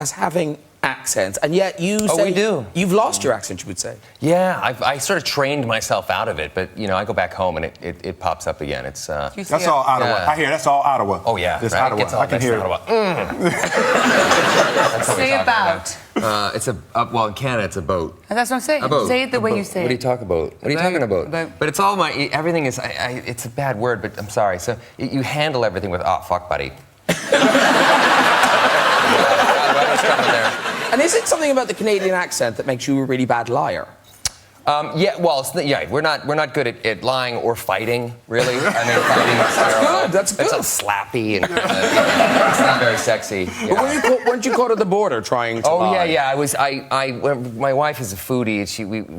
as having accents, and yet you say we do. You've lost your accent, you would say. Yeah, I sort of trained myself out of it, but you know, I go back home and it pops up again. It's that's all Ottawa. Yeah. I hear that's all Ottawa. Oh yeah, it's right? Ottawa. It's all I can hear Ottawa. Say about. It's well, in Canada, it's a boat. That's what I'm saying. A boat. Say it the way you say it. What do you talk about? What are you talking about? But it's all everything is. It's a bad word, but I'm sorry. So you handle everything with fuck, buddy. And is it something about the Canadian accent that makes you a really bad liar? Yeah, well, we're not good at lying or fighting, really. I mean, fighting is terrible. That's good. It's all slappy and it's not very sexy. Yeah. But weren't you caught at the border trying to lie? Yeah. My wife is a foodie, and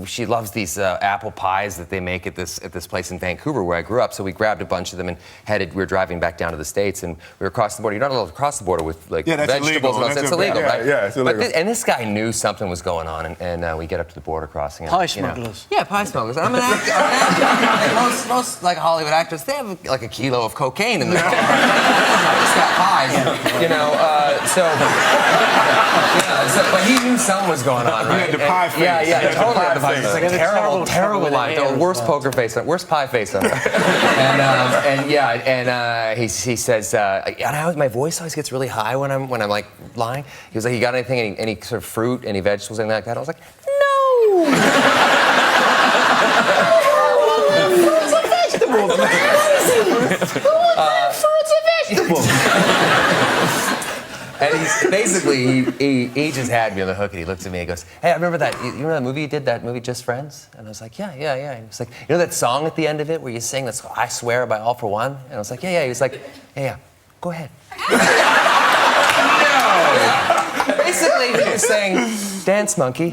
she loves these apple pies that they make at this place in Vancouver where I grew up. So we grabbed a bunch of them and we were driving back down to the States, and we were across the border. You're not allowed to cross the border with vegetables. Illegal. It's illegal, right? Yeah, it's illegal. And this guy knew something was going on, and we get up to the border crossing. Pie smugglers. Yeah, pie smugglers. I'm an actor. Like most like Hollywood actors, they have like a kilo of cocaine in their car. Just got pies, you know. But he knew something was going on, right? He had the pie face. Yeah, totally had the pie face. It's like Yeah, a terrible lie. The worst poker face, worst pie face ever. and he says, my voice always gets really high when I'm like lying. He was like, "You got anything? Any sort of fruit? Any vegetables? Anything like that?" I was like, "No." Fruits and vegetables. Fruits and vegetables. And he's basically he just had me on the hook, and he looked at me and he goes, "Hey, I remember that. You remember that movie you did? That movie Just Friends?" And I was like, "Yeah." And he was like, "You know that song at the end of it where you sing that's I Swear by All for One?" And I was like, "Yeah." He was like, "Yeah. Go ahead." No. Basically, he was saying, "Dance, monkey."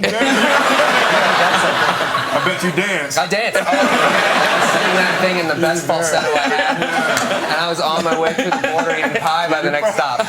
I bet you dance. I danced. Singing that thing in the best falsetto I had. And I was on my way through the border eating pie by the next stop.